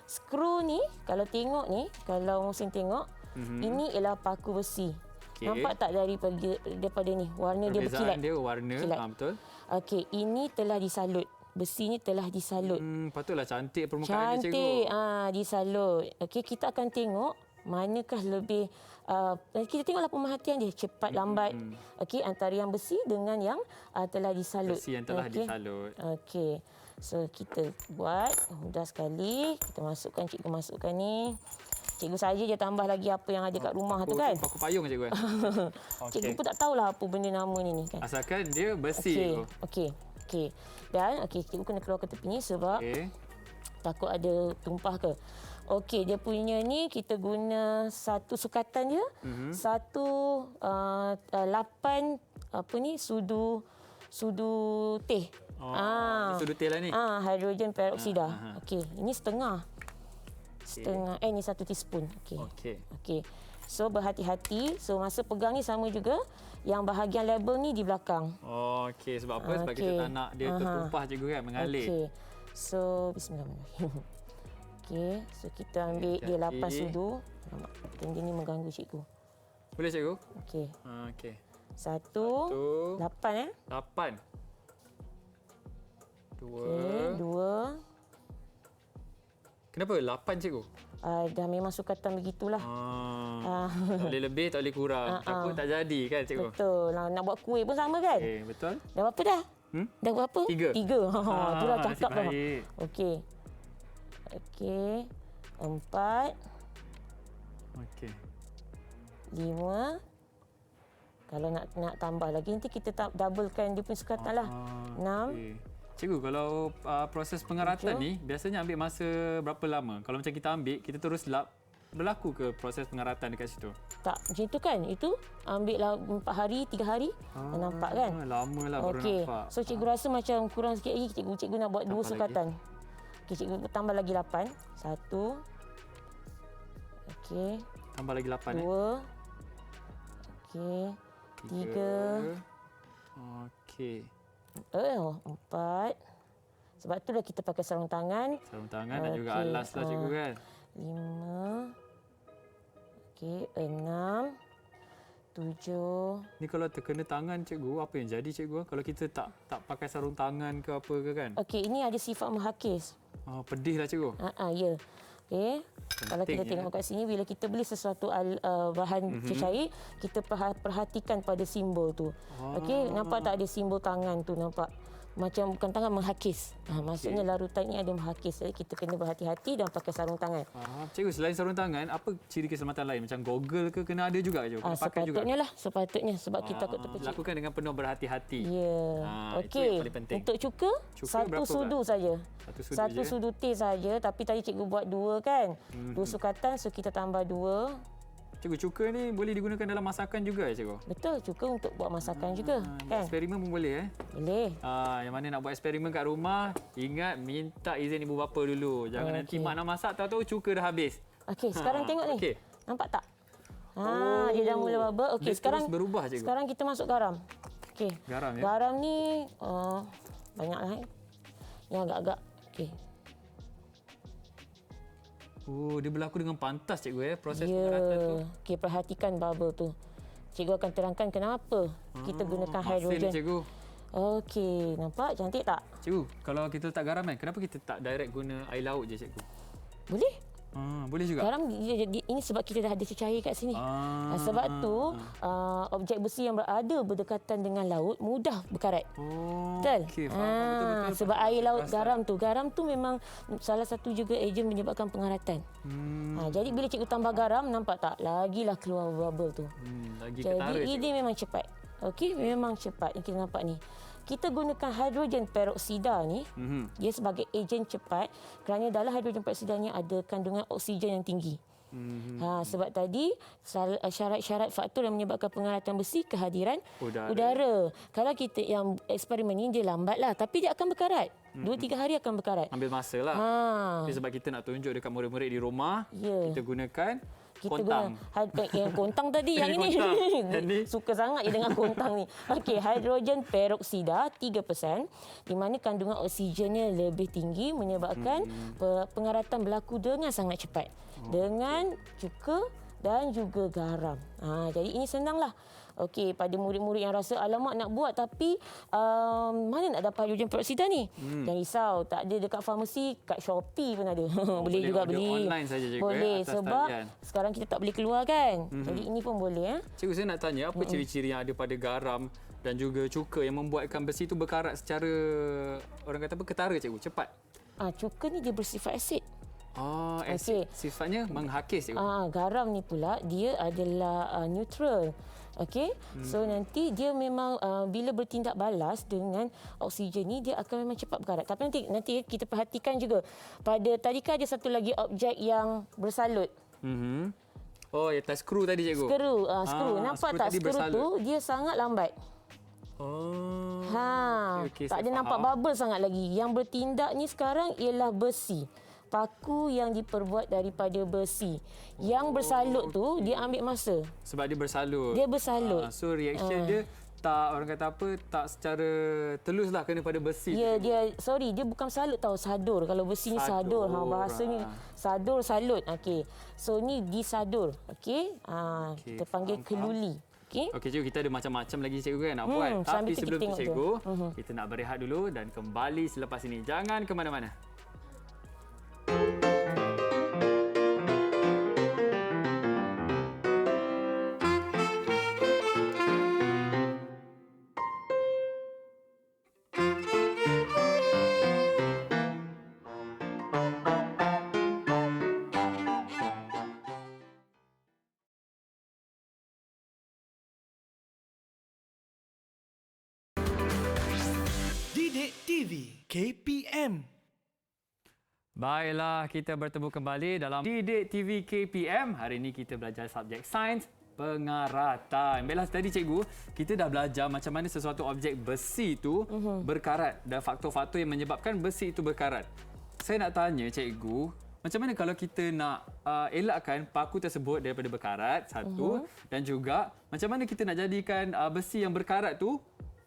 Skru ni kalau tengok ni, kalau Mohsin tengok, ini ialah paku besi. Nampak tak daripada ni warna dia berkilat. Dia warna betul. Okey, ini telah disalut. Besi ni telah disalut. Patutlah cantik permukaan dia cikgu. Cantik, disalut. Okey, kita akan tengok manakah lebih kita tengoklah pemerhatian dia cepat lambat. Okey, antara yang besi dengan yang telah disalut. Besi yang telah disalut. Okey. So kita buat mudah sekali. Cikgu masukkan ni. Cikgu saja je tambah lagi apa yang ada kat rumah tu kan. Paku payung cikgu. Cikgu pun tak tahulah apa benda nama ni kan. Asalkan dia besi. Okey. Dan cikgu kena keluarkan tepi ni sebab takut ada tumpah ke. Okey, dia punya ni kita guna satu sukatan je. Satu 8 sudu teh. Sudu teh lah ni. Hidrogen peroksida. Okey, ini setengah. Ni 1 teaspoon. Okey. So berhati-hati. So masa pegang ni sama juga. Yang bahagian label ni di belakang. Oh, okey. Sebab apa? Sebab kita tak nak dia tertumpah cikgu kan, mengalir. Okey. So bismillahirrahmanirrahim. Okey, so kita ambil dia 8 sudu. Nampak dia ni mengganggu cikgu. Boleh cikgu? Okey. Okey. 1 8 8. 2. Okey, 2. Kenapa 8 cikgu? Dah memang sukatan begitulah. Tak boleh lebih, tak boleh kurang. Takut tak jadi kan cikgu? Betul. Nak buat kuih pun sama kan? Okey, betul. Dah berapa dah? Dah berapa? 3. 3. Itulah cakap dah. Baik. Okey. Okey. 4. Okey. 5. Kalau nak tambah lagi nanti kita doublekan dia punya sukatan lah. 6. Okey. Cikgu, kalau proses pengaratan ni biasanya ambil masa berapa lama? Kalau macam kita ambil, kita terus lap, berlaku ke proses pengaratan dekat situ? Tak, macam itu kan? Itu ambil lah 4 hari, 3 hari. Nampak kan? Lama lah baru Okey. nampak. So cikgu rasa macam kurang sikit lagi. Cikgu nak buat 2 sukatan. Okey, cikgu tambah lagi 8. 1. Okey. Tambah lagi 8 2. Okey. 3. Okey. 4. Sebab tu dah kita pakai sarung tangan. Sarung tangan dan juga alas lah cikgu kan. 5. Okey, 6. 7. Ni kalau terkena tangan cikgu, apa yang jadi cikgu? Kalau kita tak pakai sarung tangan ke apa ke kan? Okey, ini ada sifat menghakis. Pedih lah cikgu. Ya. Okey. Kalau kita tengok kat sini, bila kita beli sesuatu bahan cecair, kita perhatikan pada simbol tu. Okey, nampak tak ada simbol tangan tu, nampak? Macam bukan tangan, menghakis. Maksudnya larutan ni ada menghakis. Jadi kita kena berhati-hati dan pakai sarung tangan. Cikgu, selain sarung tangan, apa ciri keselamatan lain? Macam goggle ke kena ada juga cikgu? Kena pakai juga? Sepatutnya lah. Sepatutnya. Sebab kita takut terpecik. Lakukan dengan penuh berhati-hati. Ya. Itu Okey. yang paling penting. Untuk cuka, berapa 1 sudu saja. Satu Satu sudu teh saja. Tapi tadi cikgu buat 2 kan? 2 sukatan, so kita tambah 2. Cikgu, cuka ni boleh digunakan dalam masakan juga cikgu? Betul, cuka untuk buat masakan juga. Kan? Eksperimen pun boleh Boleh. yang mana nak buat eksperimen kat rumah, ingat minta izin ibu bapa dulu. Jangan nanti mak nak masak, tahu-tahu cuka dah habis. Okey, sekarang tengok ni. Okey. Nampak tak? Dia dah mula bubble. Okey, Dia sekarang terus berubah, cikgu. Sekarang kita masuk garam. Okey. Garam, ya? Garam ni banyaklah. Yang agak-agak. Okey. Dia berlaku dengan pantas cikgu proses Ya. pengaratan tu. Okey, perhatikan bubble tu. Cikgu akan terangkan kenapa kita gunakan hidrogen. Masin cikgu. Okey, nampak cantik tak? Cikgu, kalau kita letak garam kan, kenapa kita tak direct guna air laut je cikgu? Boleh? Boleh juga. Garam ini sebab kita dah ada cecair kat sini. Sebab tu objek besi yang berada berdekatan dengan laut mudah berkarat. Betul? Okey, faham. Betul-betul. Sebab air laut garam tu memang salah satu juga ejen menyebabkan pengaratan. Jadi bila cikgu tambah garam, nampak tak? Lagilah keluar bubble tu. Lagi ketara Jadi cikgu. ini memang cepat. Okey, memang cepat. Yang kita nampak ni. Kita gunakan hidrogen peroksida ni, dia sebagai ejen cepat kerana dalam hidrogen peroksida ni ada kandungan oksigen yang tinggi. Sebab tadi syarat-syarat faktor yang menyebabkan pengaratan besi kehadiran udara. Kalau kita yang eksperimen ni dia lambatlah tapi dia akan berkarat. 2-3 hari akan berkarat. Ambil masa lah. Sebab kita nak tunjuk dekat murid-murid di rumah, kita gunakan kontang. Yang kontang tadi, yang ini. Suka sangat je dengan kontang ni. Okey, hidrogen peroksida 3%, di mana kandungan oksigennya lebih tinggi menyebabkan pengaratan berlaku dengan sangat cepat. Dengan cuka dan juga garam. Jadi ini senanglah. Okey, pada murid-murid yang rasa alamak nak buat tapi mana nak dapat hidrogen peroksida ni? Jangan risau, tak ada dekat farmasi, kat Shopee pun ada. Boleh juga beli. Online saja cikgu. Boleh Atas sebab talian. sekarang kita tak boleh keluar kan. Jadi ini pun boleh. Cikgu, saya nak tanya apa ciri-ciri yang ada pada garam dan juga cuka yang membuatkan besi itu berkarat secara orang kata apa, ketara cikgu, cepat? Cuka ni dia bersifat asid. Asid. Sifatnya menghakis cikgu. Garam ni pula dia adalah neutral. Okey. So nanti dia memang bila bertindak balas dengan oksigen ni dia akan memang cepat berkarat. Tapi nanti kita perhatikan juga pada tadi kan ada satu lagi objek yang bersalut. Yang atas skru tadi cikgu. Skru. Nampak tak skru tu dia sangat lambat. Okay, tak ada nampak bubble sangat lagi. Yang bertindak ni sekarang ialah besi. paku yang diperbuat daripada besi. Yang bersalut tu dia ambil masa. Sebab dia bersalut. Dia bersalut. So reaction dia tak, orang kata apa, tak secara telus lah kena pada besi. Ya, dia bukan salut tau, sadur. Kalau besi ni sadur. Bahasanya sadur, salut. Okey. So ni disadur. Okey. Kita panggil keluli. Okey. Okey, cikgu, kita ada macam-macam lagi cikgu kan nak buat. Tapi sebelum tu cikgu, kita nak berehat dulu dan kembali selepas ini. Jangan ke mana-mana. Didik TV KPM. Baiklah, kita bertemu kembali dalam Didik TV KPM. Hari ini kita belajar subjek sains pengaratan. Baiklah, tadi cikgu, kita dah belajar macam mana sesuatu objek besi itu berkarat dan faktor-faktor yang menyebabkan besi itu berkarat. Saya nak tanya cikgu, macam mana kalau kita nak elakkan paku tersebut daripada berkarat, satu, dan juga macam mana kita nak jadikan besi yang berkarat tu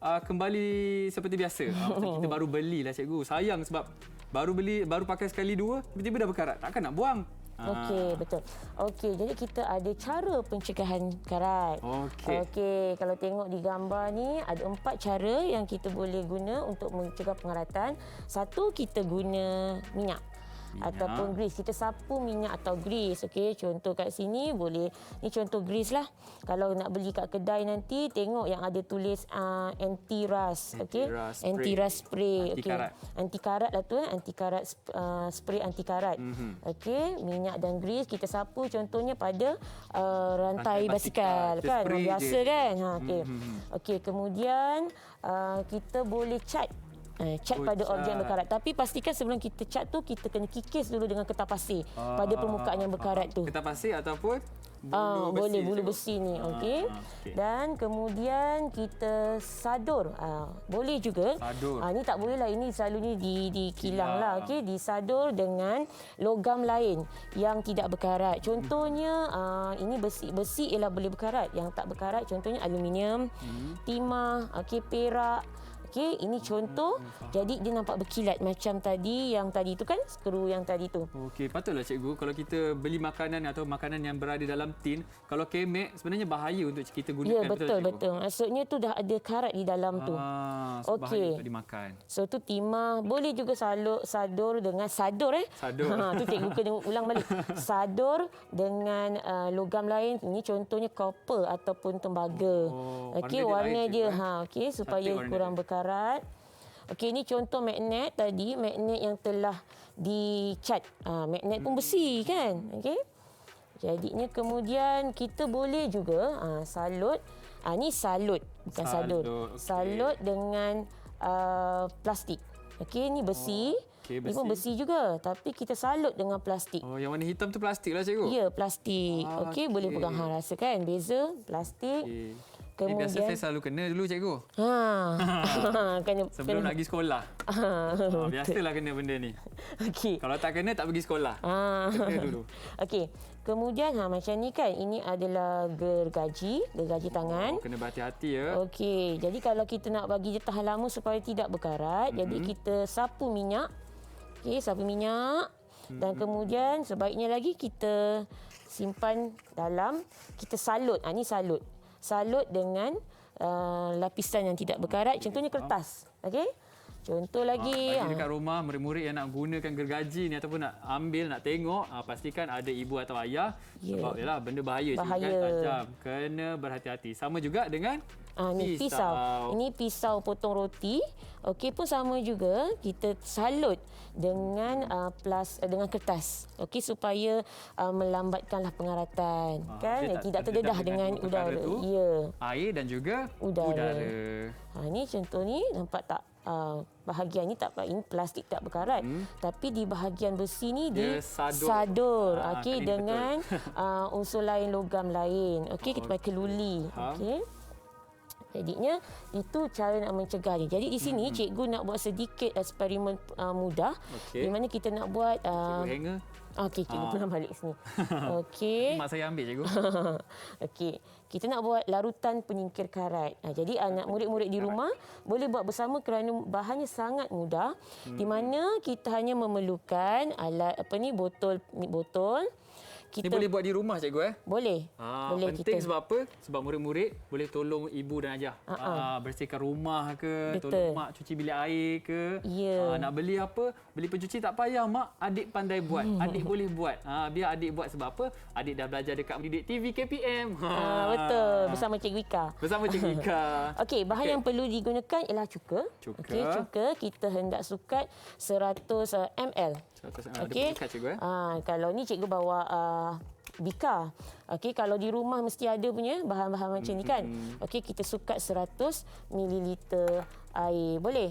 kembali seperti biasa. Macam kita baru belilah cikgu. Sayang sebab baru pakai sekali dua, tiba-tiba dah berkarat. Takkan nak buang. Okey, betul. Okey, jadi kita ada cara pencegahan karat. Okey, kalau tengok di gambar ni ada 4 cara yang kita boleh guna untuk mencegah pengaratan. Satu, kita guna minyak ataupun grease. Kita sapu minyak atau grease. Okey, contoh kat sini boleh, ni contoh grease lah. Kalau nak beli kat kedai nanti tengok yang ada tulis anti rust. Okey, anti rust spray. Okey, anti karat lah tu, anti karat spray anti karat. Okey, minyak dan grease kita sapu contohnya pada rantai basikal kan, biasa kan. Okey, kemudian kita boleh cat pada objek berkarat. Tapi pastikan sebelum kita cat tu, kita kena kikis dulu dengan kertas pasir pada permukaan yang berkarat tu. Kertas pasir ataupun bulu besi. Boleh bulu besi ni. Okey. Dan kemudian kita sadur. Boleh juga. Ni tak boleh lah. Ini selalunya di kilang lah. Okey. Disadur dengan logam lain yang tidak berkarat. Contohnya ini besi ialah boleh berkarat. Yang tak berkarat contohnya aluminium, timah, perak. Okey, ini contoh. Jadi dia nampak berkilat macam tadi, yang tadi tu kan, skru yang tadi tu. Okey, patutlah cikgu kalau kita beli makanan atau makanan yang berada dalam tin, kalau kemek sebenarnya bahaya untuk kita gunakan. Ya, betul. Maksudnya tu dah ada karat di dalam tu. So bahaya untuk dimakan. So tu timah, boleh juga sadur dengan sadur. Tu cikgu kena ulang balik. Sadur dengan logam lain. Ini contohnya copper ataupun tembaga. Okey, warna dia okey supaya kurang berkarat. Okey, ini contoh magnet tadi, magnet yang telah dicat. Magnet pun besi kan. Okey. Jadinya kemudian kita boleh juga salut. Ni salut, bukan sadur. Salut dengan plastik. Okey, ni besi. Ini pun besi juga, tapi kita salut dengan plastik. Yang warna hitam tu plastik lah cikgu? Ya, plastik. Okey, boleh pegang rasa kan beza plastik. Kemudian biasa saya selalu kena dulu cikgu. Sebelum nak pergi sekolah. Biasalah kena benda ni. Okey. Kalau tak kena tak pergi sekolah. Kena dulu. Okey. Kemudian macam ni kan, ini adalah gergaji tangan. Kena berhati-hati ya. Okey. Jadi kalau kita nak bagi dia tahan lama supaya tidak berkarat, jadi kita sapu minyak. Okey, sapu minyak. Dan kemudian sebaiknya lagi kita simpan dalam, kita salut. Ni salut. Salut dengan lapisan yang tidak berkarat, contohnya kertas. Okey? Contoh lagi. Bagi dekat rumah, murid-murid yang nak gunakan gergaji ni ataupun nak ambil, nak tengok, pastikan ada ibu atau ayah. Sebab yalah, benda bahaya. Juga kan, tajam. Kena berhati-hati. Sama juga dengan pisau. Ini pisau potong roti. Okey, pun sama juga. Kita salut dengan dengan kertas. Okey, supaya melambatkanlah pengaratan. Kan? Tidak terdedah dengan udara. Air dan juga udara. Ini contoh ni, nampak tak? Bahagian ni ini plastik tak berkarat, tapi di bahagian besi ni dia sadur. Okey, dengan unsur lain, logam lain. Okey, kita pakai keluli. Okey. Jadinya itu cara nak mencegahnya. Jadi di sini cikgu nak buat sedikit eksperimen mudah Okey. di mana kita nak buat Cikgu hanger. okey, cikgu pulang balik sini. Okey. Mak saya ambil cikgu. Okey, kita nak buat larutan penyingkir karat. Jadi anak murid-murid di rumah boleh buat bersama kerana bahannya sangat mudah. Di mana kita hanya memerlukan alat botol. Ni boleh buat di rumah cikgu Boleh. Boleh penting sebab apa? Sebab murid-murid boleh tolong ibu dan ayah. Bersihkan rumah ke, Betul. tolong mak cuci bilik air ke. Ya. Nak beli apa? Beli pencuci tak payah mak, adik pandai buat. Adik boleh buat. Biar adik buat sebab apa? Adik dah belajar dekat Mendidik TV KPM. Betul, bersama Cikgu Ika. Bersama Cikgu Ika. Okey, bahan yang perlu digunakan ialah cuka. Cuka. Okey, cuka kita hendak sukat 100 ml. Okey. Dekat cikgu Kalau ni cikgu bawa bika. Okey, kalau di rumah mesti ada punya bahan-bahan macam ni kan. Okey, kita sukat 100 ml air. Boleh?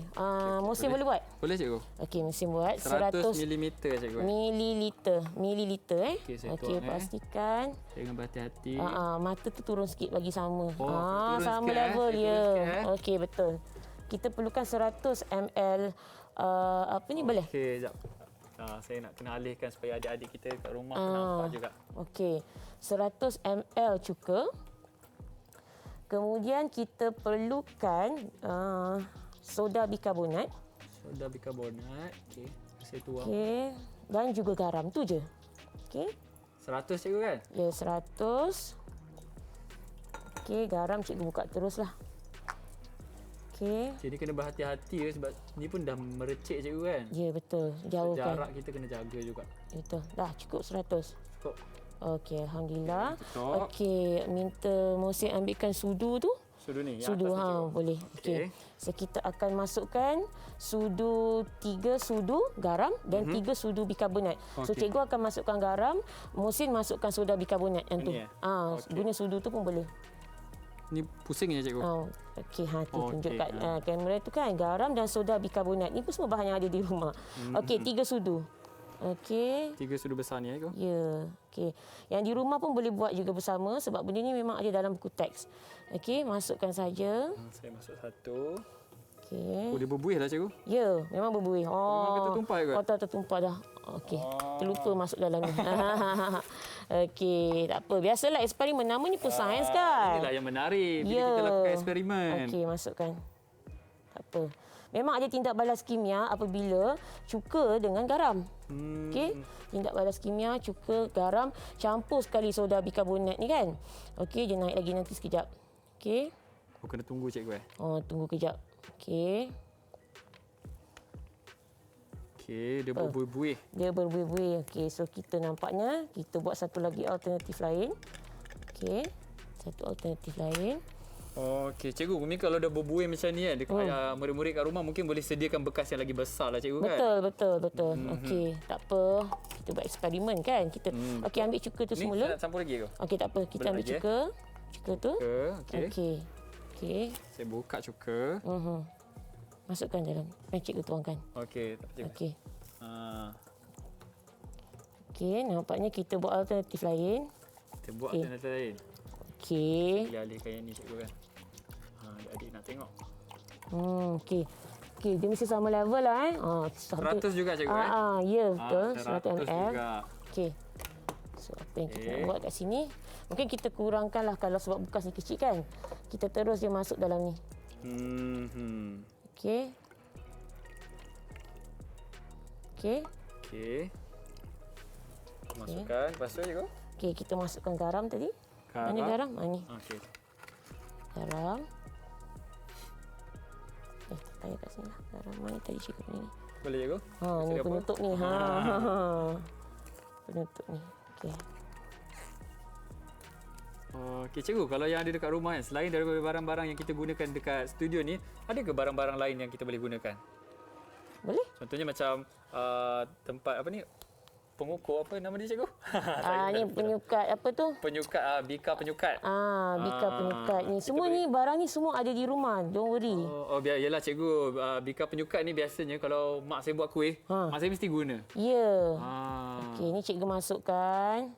Musim boleh buat? Boleh cikgu. Okey, musim buat 100 milimeter cikgu. Mililiter. Okey, saya Okey, tuang, pastikan. Dengan berhati-hati. Mata tu turun sikit bagi sama. turun Sama sikit, level saya ya. turun sikit, Okey, betul. Kita perlukan 100 ml boleh? Okey, sekejap. Saya nak kena alihkan supaya adik-adik kita kat rumah nampak juga. Okey. 100 ml cuka. Kemudian kita perlukan soda bikarbonat. Soda bikarbonat. Okey, saya tuang. Okey. Dan juga garam. Tu je. Okey. 100 cikgu kan? Ya, 100. Okey, garam cikgu buka teruslah. Okey. Jadi kena berhati-hati sebab ni pun dah merecik cikgu kan? Ya, betul. Jauhkan. Jarak kita kena jaga juga. Betul. Dah cukup 100. Cukup. Okey, alhamdulillah. Tutup. Okey, minta Mohsin ambilkan sudu tu. Sudu ni. yang Sudu atas ni, cikgu. boleh. Okey. Okey. So kita akan masukkan sudu 3 sudu garam dan 3 sudu bikarbonat. So Okey. cikgu akan masukkan garam, Mohsin masukkan soda bikarbonat yang tu. Ini, Okey. Guna sudu tu pun boleh. Ni pusing je cikgu. Okey, tu Okey, tunjuk kat kamera tu kan garam dan soda bikarbonat. Ni pun semua bahan yang ada di rumah. Okey, 3 sudu. Okey. 3 sudu besar ni cikgu. Ya, okey. Yang di rumah pun boleh buat juga bersama sebab benda ni memang ada dalam buku teks. Okey, masukkan saja. Saya masuk satu. Okey. Oh, dia berbuih lah cikgu. Ya, memang berbuih. Memang kata tumpah ke? Oh, tertumpah dah. Okey. Terlupa masuk dalam ni. Okey, tak apa. Biasalah eksperimen. Namanya pun sains kan. Inilah yang menarik bila Ya. kita lakukan eksperimen. Okey, masukkan. Tak apa. Memang ada tindak balas kimia apabila cuka dengan garam. Okey, tindak balas kimia, cuka, garam, campur sekali soda bikarbonat ni kan. Okey, dia naik lagi nanti sekejap. Okey. Oh, kena tunggu cikgu Tunggu kejap. Okey. Okey, dia berbuih-buih. Dia berbuih-buih. Okey, so kita nampaknya kita buat satu lagi alternatif lain. Okey. Satu alternatif lain. Okey, cikgu, Umi kalau dah berbuih macam ni kan, dekat murid-murid kat rumah mungkin boleh sediakan bekas yang lagi besar lah cikgu kan? Betul. Okey, tak apa. Kita buat eksperimen kan. Kita okey, ambil cuka tu Ni semula. nak campur lagi ke? Okey, tak apa. Kita Belah ambil lagi, cuka. Cuka tu. Okey. Okey. Saya buka cuka. Masukkan dalam. Cikgu tuangkan. Okey, tak apa cikgu. Okey. Ha, Okey, nampaknya kita buat alternatif lain. kita buat Okey. alternatif lain. Okey. Boleh alihkan yang ni cikgu kan? Adik-adik nak tengok. Okey. Okey, dia mesti sama level lah 100 juga cikgu ya, betul. 100 ml. juga. Okey. So, apa yang kita nak buat kat sini? Mungkin kita kurangkanlah kalau sebab bekas ni kecil kan. Kita terus dia masuk dalam ni. Okey. Okey. Okey. Masukkan. Lepas tu cikgu? Okey, kita masukkan garam tadi. Garam. Mana garam? Ni. Okey. Garam. Letak kat sini lah. Garam mana tadi cikgu punya ni? Boleh cikgu? Ni Sedia apa? penutup ni. Penutup ni. Okey. Okey cikgu, kalau yang ada dekat rumah kan, selain daripada barang-barang yang kita gunakan dekat studio ni, ada ke barang-barang lain yang kita boleh gunakan? Boleh? Contohnya macam tempat apa ni? Pengukur apa nama dia cikgu? Ni penyukat apa tu? Penyukat, bika penyukat. Bika penyukat ni. Semua ni barang ni semua ada di rumah. Don't worry. Biar yalah cikgu, bika penyukat ni biasanya kalau mak saya buat kuih, mak saya mesti guna. Ya. Ah. Okey, ni cikgu masukkan.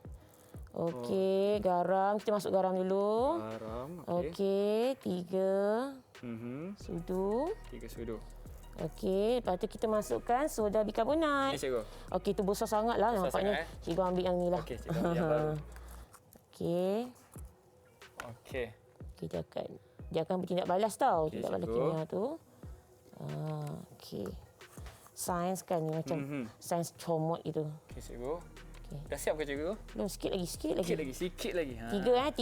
Okey, garam. Kita masuk garam dulu. Garam. Okey, 3 sudu. 3 sudu. Okey, lepas tu kita masukkan soda bikarbonat. Ni cikgu. Okey, tu besar sangatlah Besar nampaknya. sangat, Cikgu ambil yang ni lah. Okey, cikgu ambil yang baru. Okey. Okey. Okey, dia akan bertindak balas tau. Okey, Tindak balas cikgu. kimia tu. Okey. Sains kan ni macam sains comot itu. Okey, cikgu. Okey. Dah siap ke cikgu? Belum, sikit lagi. Sikit lagi. 3. 3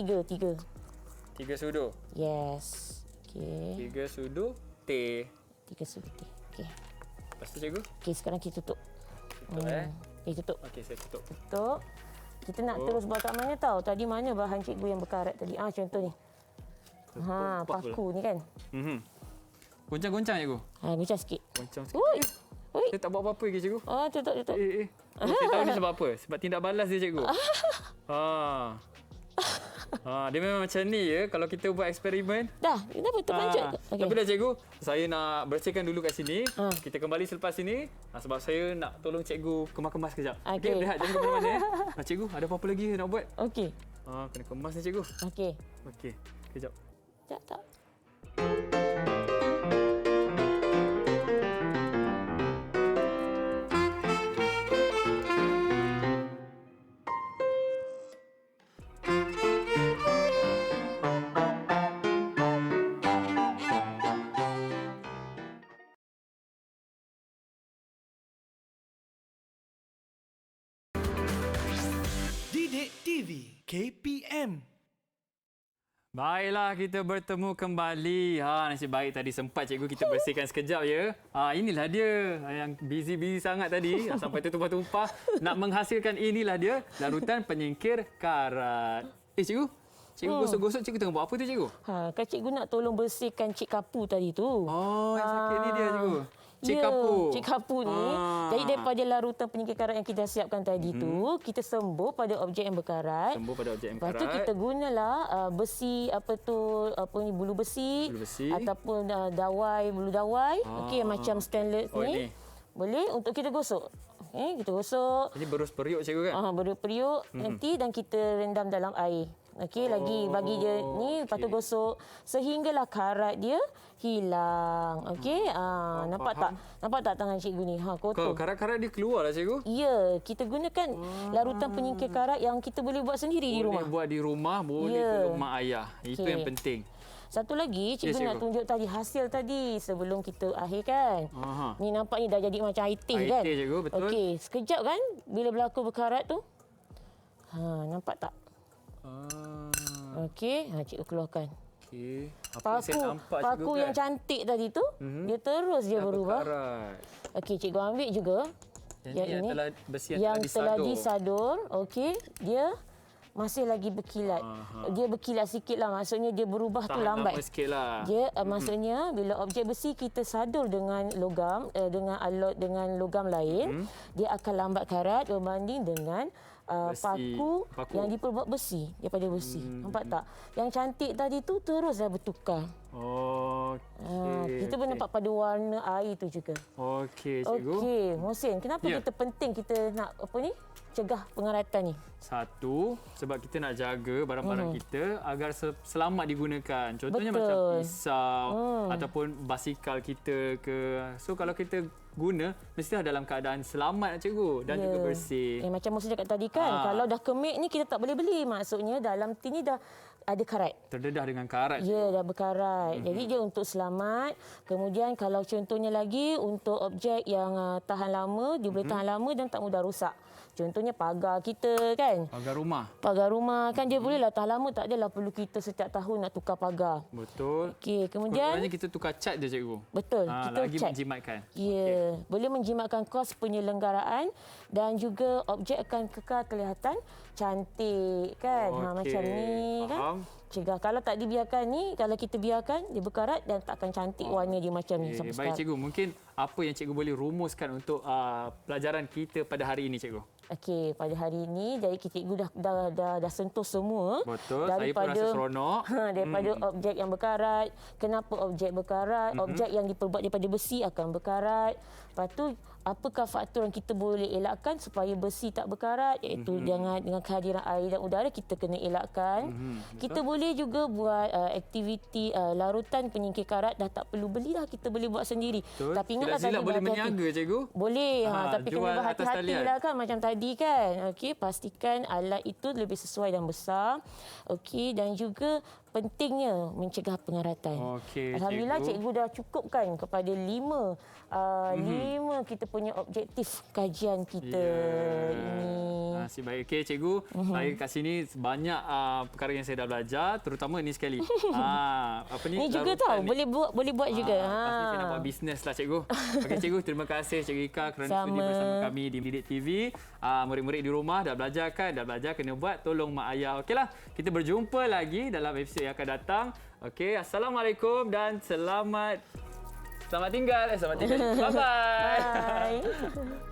sudu. Yes. Okey. 3 sudu teh. 3 sudu teh. Okey. Lepas tu cikgu? Okey, sekarang kita tutup. Tutup Tutup. Okey, saya tutup. Tutup. Kita nak terus buat kat mana tahu? Tadi mana bahan cikgu yang berkarat tadi? Contoh ni. Paku ni kan. Goncang-goncang cikgu. Goncang sikit. Goncang sikit. Ui. Ui. Saya tak buat apa-apa lagi cikgu. Tutup. Saya tahu ni sebab apa? Sebab tindak balas dia cikgu. Dia memang macam ni ya kalau kita buat eksperimen. Dah, kenapa terpanjat? Tapi dah cikgu, saya nak bersihkan dulu kat sini. Kita kembali selepas ini sebab saya nak tolong cikgu kemas-kemas kejap. Okey. Rehat jangan ke mana-mana ya. Cikgu, ada apa-apa lagi nak buat? Okey. Kena kemas ni cikgu. Okey. Okey, kejap. Tak. Didik TV KPM. Baiklah, kita bertemu kembali. Nasib baik tadi sempat cikgu kita bersihkan sekejap ya. Inilah dia yang busy sangat tadi. Sampai tertumpah-tumpah. Nak menghasilkan inilah dia larutan penyingkir karat. Cikgu. Cikgu gosok-gosok, cikgu tengah buat apa tu cikgu? Kan cikgu nak tolong bersihkan cik kapu tadi tu. Yang sakit ni dia cikgu. Cik Ya, kapu. Cik kapu ni. Jadi daripada larutan penyingkir karat yang kita siapkan tadi tu, kita sembuh pada objek yang berkarat. Sembuh pada objek yang Lepas berkarat. tu kita gunalah besi bulu besi, ataupun bulu dawai. Okey, macam stainless ni. Boleh untuk kita gosok. Kita gosok. Ini berus periuk cikgu kan? Berperiuk nanti dan kita rendam dalam air. Okey, lagi bagi dia ni, lepas tu gosok sehinggalah karat dia hilang. Okey, nampak tak? Nampak tak tangan cikgu ni? Kotor. Karat-karat dia keluar lah cikgu? Ya, kita gunakan larutan penyingkir karat yang kita boleh buat sendiri di rumah. Boleh buat di rumah, boleh tolong mak ayah. Itu yang penting. Satu lagi, cikgu nak tunjuk tadi hasil tadi sebelum kita akhirkan. Ni nampak ni dah jadi macam air teh kan? Air teh cikgu, betul. Okey, sekejap kan bila berlaku berkarat tu. Nampak tak? Okey, cikgu keluarkan. Okey. Apa saya nampak cikgu paku yang cantik tadi tu, dia terus dia berubah. Okey, cikgu ambil juga yang telah besi yang telah disadur. disadur. Okey, dia masih lagi berkilat. Dia berkilat sikitlah, maksudnya dia berubah tu lambat. Lama sikitlah. Dia maksudnya bila objek besi kita sadur dengan logam dengan logam lain, dia akan lambat karat berbanding dengan paku yang diperbuat besi daripada besi. Nampak tak? Yang cantik tadi tu terus dah bertukar. Kita boleh nampak pada warna air tu juga. Okey, cikgu. Okey, Mohsin, kenapa kita penting kita nak cegah pengaratan ni? Satu, sebab kita nak jaga barang-barang kita agar selamat digunakan. Contohnya Betul. macam pisau ataupun basikal kita ke. So kalau kita guna, mestilah dalam keadaan selamat cikgu dan juga bersih. Macam Mohsin cakap tadi kan, kalau dah kemik ni kita tak boleh beli. Maksudnya dalam tin ni dah ada karat. Terdedah dengan karat. Ya, dah berkarat. Jadi dia untuk selamat. Kemudian kalau contohnya lagi untuk objek yang tahan lama, dia boleh tahan lama dan tak mudah rosak. Contohnya pagar kita kan. Pagar rumah. Pagar rumah kan dia bolehlah tahan lama, tak adalah perlu kita setiap tahun nak tukar pagar. Betul. Okey, kemudian Sebenarnya kita tukar cat je cikgu. betul, kita lagi cat. menjimatkan. Ya, boleh menjimatkan kos penyelenggaraan dan juga objek akan kekal kelihatan cantik kan. Macam ni kan. Cegah kalau tak dibiarkan ni, kalau kita biarkan dia berkarat dan tak akan cantik warna dia macam ni sampai Baik cikgu, mungkin apa yang cikgu boleh rumuskan untuk pelajaran kita pada hari ini cikgu? Okey, pada hari ini jadi cikgu dah sentuh semua. Betul, saya pun rasa seronok. Daripada objek yang berkarat, kenapa objek berkarat, objek yang diperbuat daripada besi akan berkarat. Lepas tu, apakah faktor yang kita boleh elakkan supaya besi tak berkarat, iaitu dengan kehadiran air dan udara kita kena elakkan. Kita boleh juga buat aktiviti larutan penyingkir karat, dah tak perlu belilah, kita boleh buat sendiri. Betul. Tapi ingatlah Tidak silap tadi boleh berhati-hati. berniaga, cikgu. Boleh, tapi jual kena atas berhati-hati talian. lah kan, macam tadi kan. Okey, pastikan alat itu lebih sesuai dan besar. Okey, dan juga pentingnya mencegah pengaratan. Okey, Alhamdulillah cikgu. cikgu dah cukupkan kepada 5 kita punya objektif kajian kita ini. Nasib baik. Okey, cikgu. Saya kat sini banyak perkara yang saya dah belajar, terutama ini sekali. Apa ni? Ni juga larutan tahu, ni. boleh buat juga. Pasti saya nak buat bisnes lah, cikgu. Okey, cikgu. Terima kasih, Cikgu Ika, kerana Sama. sudi bersama kami di Didik TV. Murid-murid di rumah dah belajar kan? Dah belajar, kena buat. Tolong mak ayah. Okeylah, kita berjumpa lagi dalam episod yang akan datang. Okey, Assalamualaikum dan selamat tinggal. Bye-bye. Bye.